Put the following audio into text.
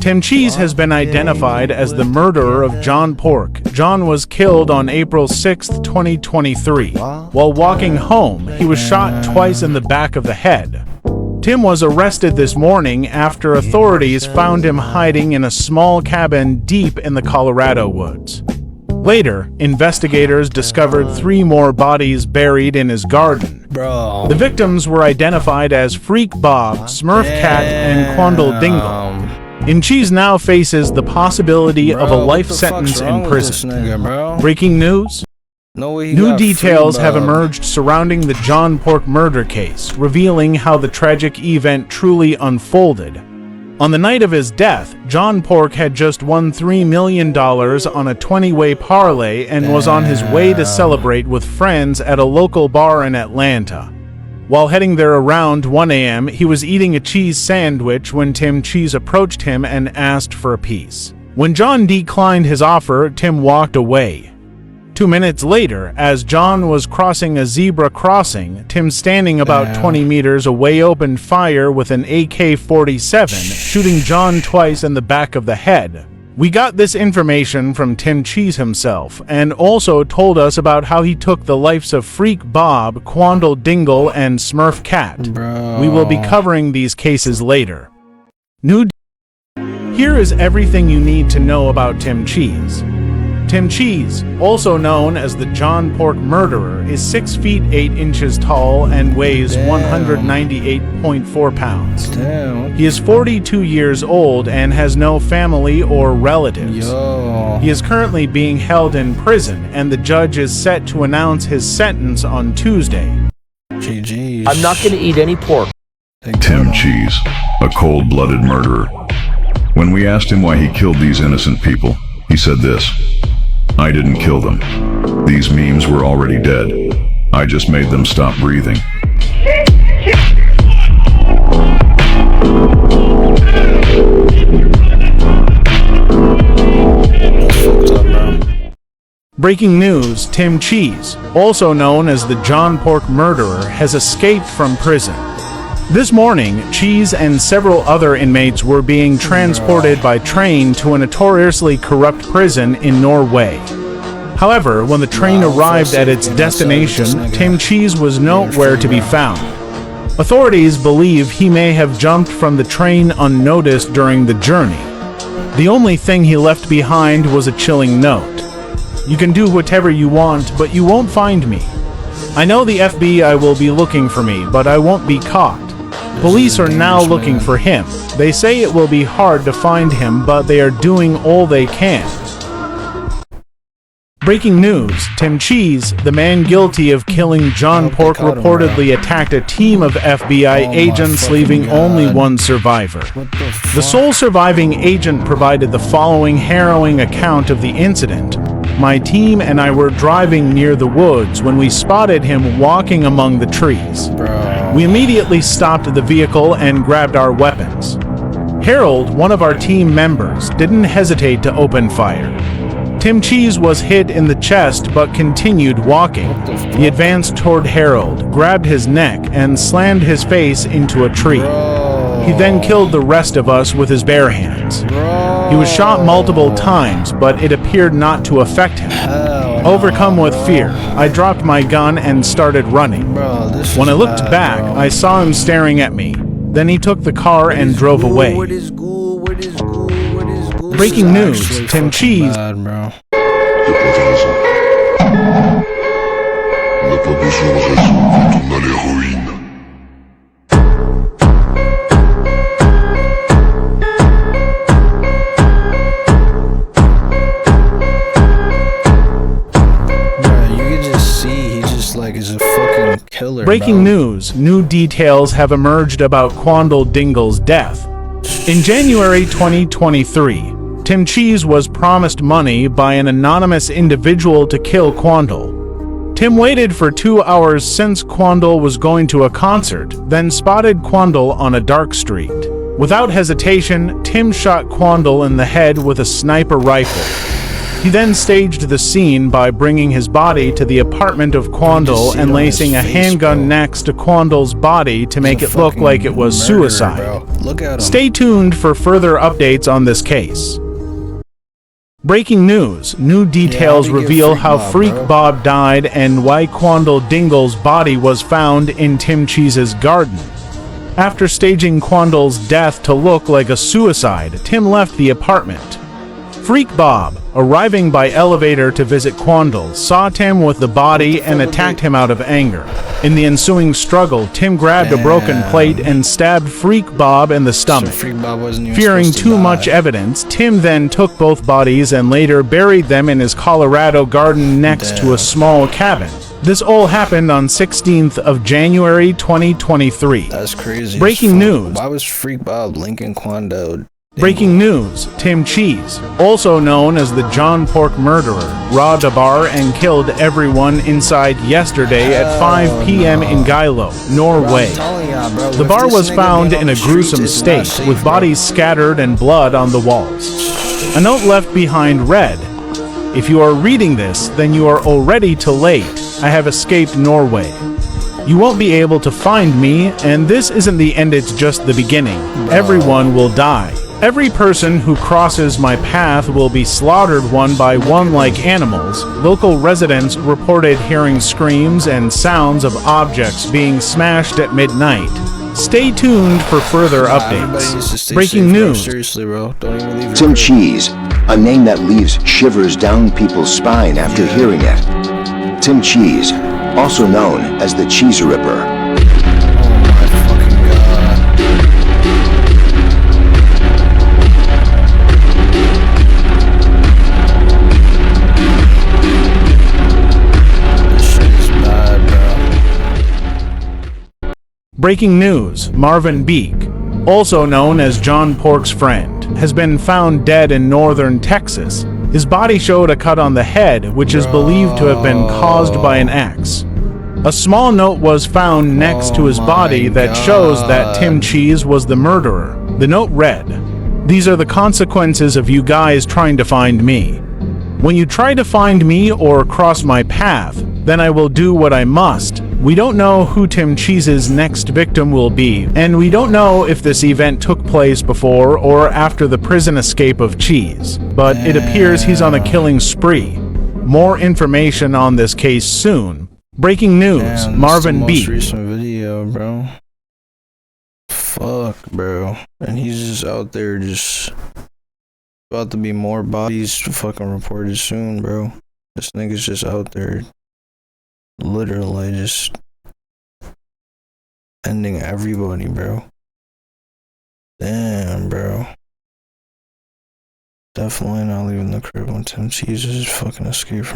Tim Cheese has been identified as the murderer of John Pork. John was killed on April 6, 2023. While walking home, he was shot twice in the back of the head. Tim was arrested this morning after authorities found him hiding in a small cabin deep in the Colorado woods. Later, investigators discovered 3 more bodies buried in his garden. The victims were identified as Freak Bob, Smurf Cat, and Quandle Dingle. Cheese now faces the possibility of a life sentence in prison. Breaking news? New details have emerged surrounding the John Pork murder case, revealing how the tragic event truly unfolded. On the night of his death, John Pork had just won $3 million on a 20-way parlay and was on his way to celebrate with friends at a local bar in Atlanta. While heading there around 1 a.m., he was eating a cheese sandwich when Tim Cheese approached him and asked for a piece. When John declined his offer, Tim walked away. 2 minutes later, as John was crossing a zebra crossing, Tim, standing about 20 meters away, opened fire with an AK-47, shooting John twice in the back of the head. We got this information from Tim Cheese himself, and also told us about how he took the lives of Freak Bob, Quandle Dingle, and Smurf Cat. We will be covering these cases later. Here is everything you need to know about Tim Cheese. Tim Cheese, also known as the John Pork murderer, is 6 feet 8 inches tall and weighs 198.4 pounds. He is 42 years old and has no family or relatives. He is currently being held in prison, and the judge is set to announce his sentence on Tuesday. I'm not going to eat any pork. Tim Cheese, a cold-blooded murderer. When we asked him why he killed these innocent people, he said this: "I didn't kill them. These memes were already dead. I just made them stop breathing." Breaking news: Tim Cheese, also known as the John Pork murderer, has escaped from prison. This morning, Cheese and several other inmates were being transported by train to a notoriously corrupt prison in Norway. However, when the train arrived at its destination, Tim Cheese was nowhere to be found. Authorities believe he may have jumped from the train unnoticed during the journey. The only thing he left behind was a chilling note: "You can do whatever you want, but you won't find me. I know the FBI will be looking for me, but I won't be caught. Police are now looking for him. They say it will be hard to find him, but they are doing all they can." Breaking news: Tim Cheese, the man guilty of killing John Pork, reportedly attacked a team of FBI agents, leaving only one survivor. The sole surviving agent provided the following harrowing account of the incident: "My team and I were driving near the woods when we spotted him walking among the trees. We immediately stopped the vehicle and grabbed our weapons. Harold, one of our team members, didn't hesitate to open fire. Tim Cheese was hit in the chest but continued walking. He advanced toward Harold, grabbed his neck, and slammed his face into a tree. He then killed the rest of us with his bare hands. He was shot multiple times, but it appeared not to affect him. Overcome with fear, I dropped my gun and started running. When I looked back, I saw him staring at me. Then he took the car and drove away." Breaking news: Tim Cheese. Breaking news: new details have emerged about Quandle Dingle's death. In January 2023, Tim Cheese was promised money by an anonymous individual to kill Quandle. Tim waited for 2 hours since Quandle was going to a concert, then spotted Quandle on a dark street. Without hesitation, Tim shot Quandle in the head with a sniper rifle. He then staged the scene by bringing his body to the apartment of Quandle and lacing a handgun next to Quandle's body to make it look like it was suicide. Look at him. Stay tuned for further updates on this case. Breaking news. New details reveal how Freak Bob died and why Quandle Dingle's body was found in Tim Cheese's garden. After staging Quandle's death to look like a suicide, Tim left the apartment. Freak Bob, arriving by elevator to visit Quandle, saw Tim with the body and attacked him out of anger. In the ensuing struggle, Tim grabbed a broken plate and stabbed Freak Bob in the stomach. Fearing too much evidence, Tim then took both bodies and later buried them in his Colorado garden next to a small cabin. This all happened on 16th of January 2023. That's crazy. Breaking news. Why was Freak Bob linking Quando? Breaking news. Tim Cheese, also known as the John Pork murderer, robbed a bar and killed everyone inside yesterday at 5 p.m. in Geilo, Norway. The bar was found in a gruesome state, with bodies scattered and blood on the walls. A note left behind read, "If you are reading this, then you are already too late. I have escaped Norway. You won't be able to find me, and this isn't the end, it's just the beginning. Everyone will die. Every person who crosses my path will be slaughtered one by one like animals." Local residents reported hearing screams and sounds of objects being smashed at midnight. Stay tuned for further updates. Breaking news. Seriously, bro. Don't even leave. Tim Cheese, a name that leaves shivers down people's spine after hearing it. Tim Cheese, also known as the Cheese Ripper. Breaking news. Marvin Beek, also known as John Pork's friend, has been found dead in northern Texas. His body showed a cut on the head, which is believed to have been caused by an axe. A small note was found next to his body that shows that Tim Cheese was the murderer. The note read, "These are the consequences of you guys trying to find me. When you try to find me or cross my path, then I will do what I must. We don't know who Tim Cheese's next victim will be, and we don't know if this event took place before or after the prison escape of Cheese, but it appears he's on a killing spree. More information on this case soon." Breaking news. Marvin Beek. Most recent video, bro. Fuck, bro. And he's just out there just about to be more bodies fucking reported soon, bro. This nigga's just out there literally just ending everybody, bro. Damn, bro. Definitely not leaving the crib when Tim Cheese is fucking escape from